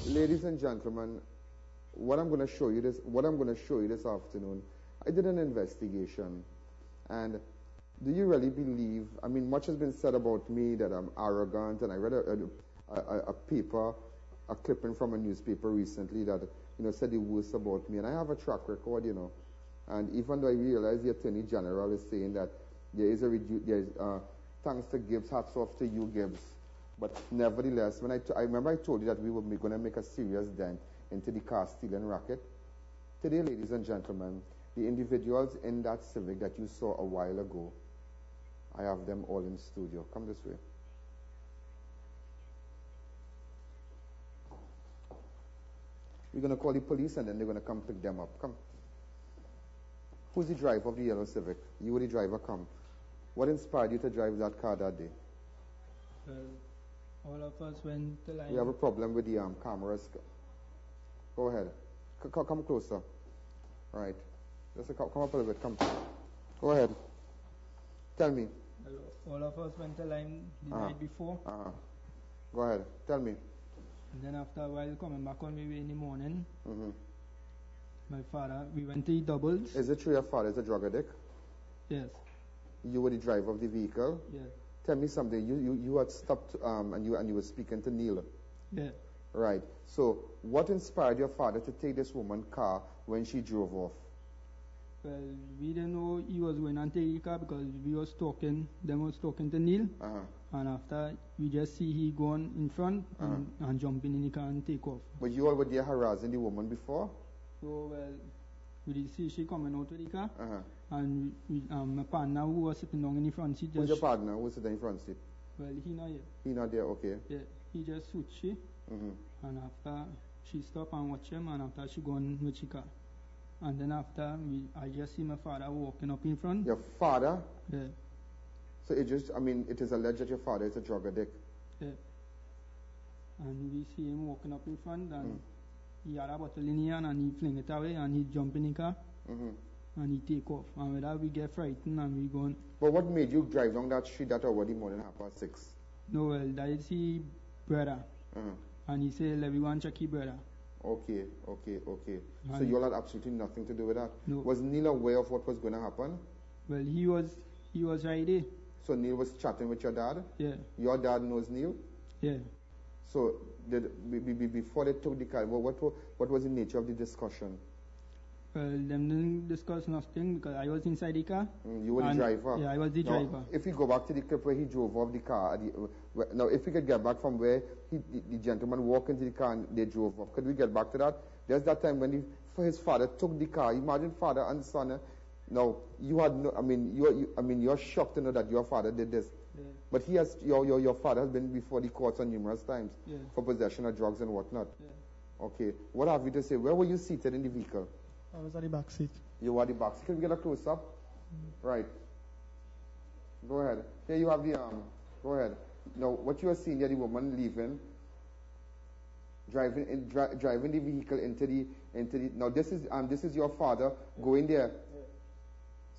Ladies and gentlemen, what I'm going to show you this afternoon, I did an investigation, and do you really believe? I mean, much has been said about me that I'm arrogant, and I read a paper, a clipping from a newspaper recently that said the worst about me, and I have a track record, and even though I realize the Attorney General is saying that there's thanks to Gibbs, hats off to you, Gibbs. But nevertheless, when I remember I told you that we were going to make a serious dent into the car stealing racket. Today, ladies and gentlemen, the individuals in that Civic that you saw a while ago, I have them all in studio. Come this way. We're going to call the police and then they're going to come pick them up. Come. Who's the driver of the yellow Civic? You were the driver. Come. What inspired you to drive that car that day? Well, all of us went to line. We have a problem with the cameras. Go ahead. Come closer. Right. Just come up a little bit. Come. Go ahead. Tell me. All of us went to line the night before. Go ahead. Tell me. And then after a while, coming back on my way in the morning, my father, we went to eat doubles. Is it true your father is a drug addict? Yes. You were the driver of the vehicle? Yes. Tell me something. You had stopped and you were speaking to Neil. Yeah. Right. So what inspired your father to take this woman's car when she drove off? Well, we didn't know he was going and take the car because we was talking. Them was talking to Neil. And after we just see he going in front and jumping in the car and take off. But you all were there harassing the woman before? So well, we did see she coming out of the car. And my partner who was sitting down in the front seat. Who's your partner who was sitting in the front seat? Well, he not here. He not there, okay. Yeah, he just switched she. And after she stopped and watched him, and after she gone with the car. And then after I just see my father walking up in front. Your father? Yeah. So it is alleged that your father is a drug addict. Yeah. And we see him walking up in front, and he had a bottle in his hand, and he fling it away, and he jump in the car. And he take off. And with that, we get frightened and we go. But what made you drive down that street that hour the morning 6:30? No, well, that is his brother. And he said, everyone check his brother. Okay. So you all had absolutely nothing to do with that? No. Was Neil aware of what was going to happen? Well, he was right there. So Neil was chatting with your dad? Yeah. Your dad knows Neil? Yeah. So before they took the car, what was the nature of the discussion? Well, them didn't discuss nothing because I was inside the car. You were the driver? Yeah, I was the driver. If we go back to the clip where he drove off the car, now if we could get back from where the gentleman walked into the car and they drove off, could we get back to that? There's that time when his father took the car. Imagine father and son. Now you had no. You're shocked to know that your father did this. Yeah. But he has your father has been before the courts on numerous times for possession of drugs and whatnot. Yeah. Okay. What have you to say? Where were you seated in the vehicle? I was at the back seat. You were at the back seat. Can we get a close up? Right. Go ahead. Here you have the Go ahead. Now, what you are seeing here, the woman leaving, driving the vehicle into the. Now, this is your father going there.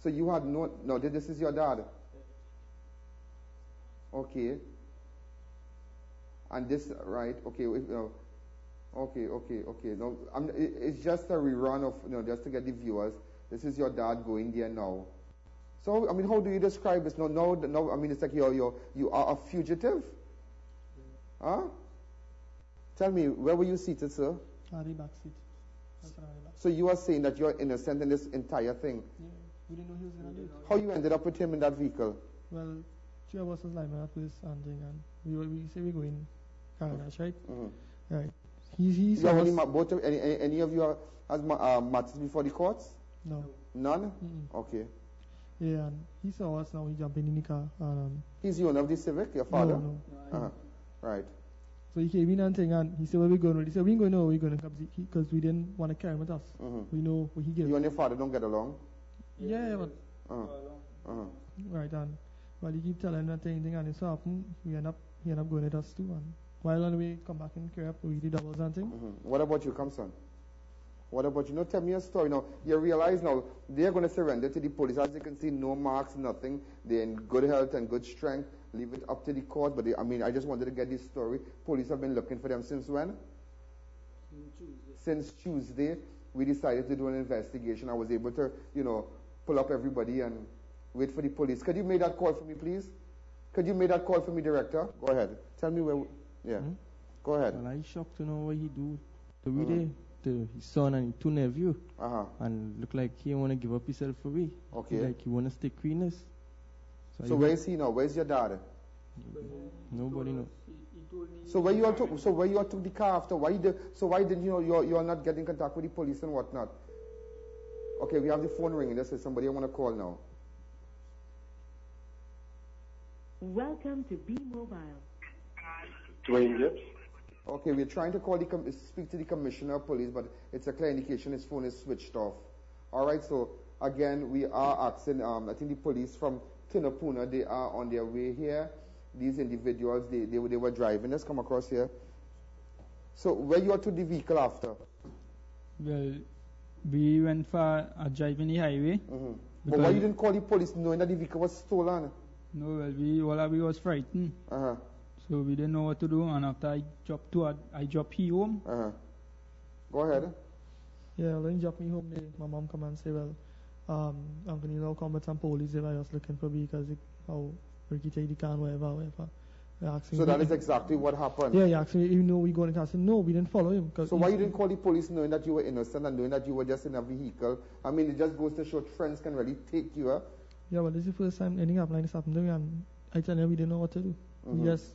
So you had no. This is your dad. Okay. And this, right? Okay. Okay. Now, it's just a rerun of, just to get the viewers. This is your dad going there now. So, how do you describe this? No. It's like you are a fugitive. Huh? Tell me, where were you seated, sir? At the back seat. So you are saying that you're innocent in this entire thing? Yeah, we didn't know he was going to do it. How you ended up with him in that vehicle? Well, three of us was lining up with this and thing, and we say we go in Caranas, right? Right. Both of any of you has matters before the courts? No. None? Okay. Yeah, and he saw us now. He jumped in the car. He's the owner of the Civic, your father? No. Right. So he came in and thing, and he said, "Where we going?" He said, "We ain't going nowhere. We're going to because we didn't want to carry him with us. We know what he gave." You and your father don't get along? Yeah, but right, and while he keep telling that thing, and it's happened, he end up going with us too. And while on the way, come back and carry up, we did doubles and thing. What about you, come son? What about you? Now tell me a story. Now you realize now they're going to surrender to the police. As you can see, no marks, nothing. They're in good health and good strength. leave it up to the court. But I just wanted to get this story. Police have been looking for them since when? Since Tuesday. We decided to do an investigation. I was able to, pull up everybody and wait for the police. Could you make that call for me, please? Could you make that call for me, Director? Go ahead. Tell me where. Yeah. Go ahead. Well, I'm shocked to know what he do to his son and his two nephew. And look like he want to give up himself for me. Okay. Like he want to stay queeness. So where is he now? Where's your dad? Nobody knows. So where you all took the car after? Why didn't you all not get in contact with the police and whatnot? Okay, we have the phone ringing. This is somebody I want to call now. Welcome to B Mobile. Dwayne Gibbs. Okay, we're trying to speak to the Commissioner of Police, but it's a clear indication his phone is switched off. All right, so again, we are asking, I think the police from Tinapuna, they are on their way here. These individuals, they were driving. Let's come across here. So where you are to the vehicle after? Well, we went for a drive in the highway. But why you didn't call the police knowing that the vehicle was stolen? No, well, we was frightened. So we didn't know what to do, and after I dropped he home. Go ahead. Yeah, when he dropped me home, my mom come and say, well, I'm going to come with some police if I was looking for me because how Ricky take the car, whatever. So that is exactly what happened? Yeah, he asked me, you know, we going to say, no, we didn't follow him. So why you didn't call the police knowing that you were innocent and knowing that you were just in a vehicle? I mean, it just goes to show friends can really take you, huh? Yeah, well, this is the first time anything like this happened to me, and I tell you, we didn't know what to do. We just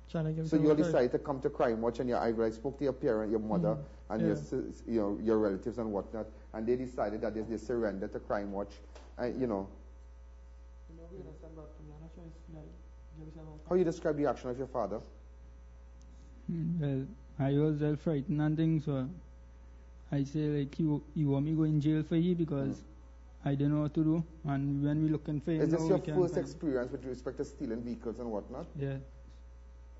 trying to give. So you all decided to come to Crime Watch, and I spoke to your parent, your mother, and your relatives and whatnot, and they decided that they surrendered to Crime Watch, and How you describe the action of your father? Well, I was well frightened and things, so I say like you want me go in jail for you because I didn't know what to do, and when we looking for him. Is this your first experience with respect to stealing vehicles and whatnot? Yeah.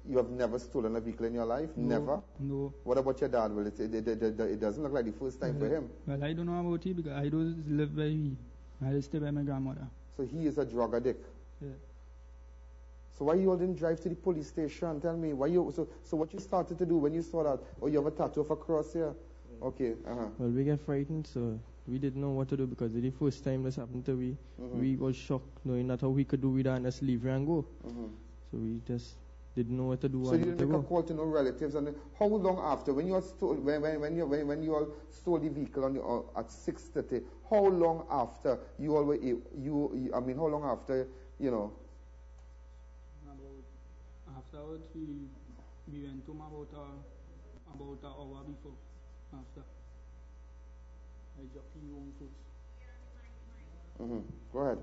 You have never stolen a vehicle in your life? No, never? No. What about your dad? Well, it doesn't look like the first time for him. Well, I don't know about he because I don't live by me. I stay by my grandmother. So he is a drug addict? Yeah. So why you all didn't drive to the police station? Tell me, why you? So what you started to do when you saw that? Oh, you have a tattoo of a cross here? Okay, Well, we get frightened, so we didn't know what to do because the first time this happened to we, we was shocked knowing that how we could do with that and just leave and go. So we just didn't know what to do. So you didn't make a call to no relatives, and how long after when you all stole when you all stole the vehicle at 6:30? How long after you all were how long after Afterwards, we went to him about an hour before. After I dropped you home first. Go ahead.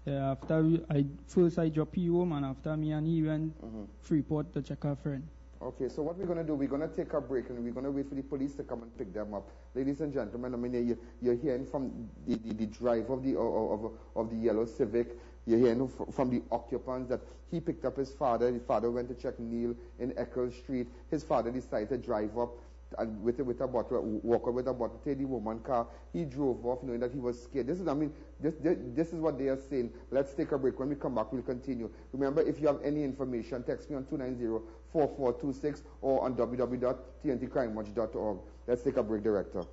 Yeah, after I dropped you home, and after me and he went Freeport to check our friend. Okay, so what we're going to do, we're going to take a break and we're going to wait for the police to come and pick them up. Ladies and gentlemen, I mean, you're hearing from the driver of the yellow Civic. You're hearing from the occupants that he picked up his father. His father went to check Neil in Eccles Street. His father decided to drive up and with a bottle, walk up with a bottle, take the woman's car. He drove off knowing that he was scared. This is what they are saying. Let's take a break. When we come back, we'll continue. Remember, if you have any information, text me on 290-4426 or on www.tntcrimewatch.org. Let's take a break, Director.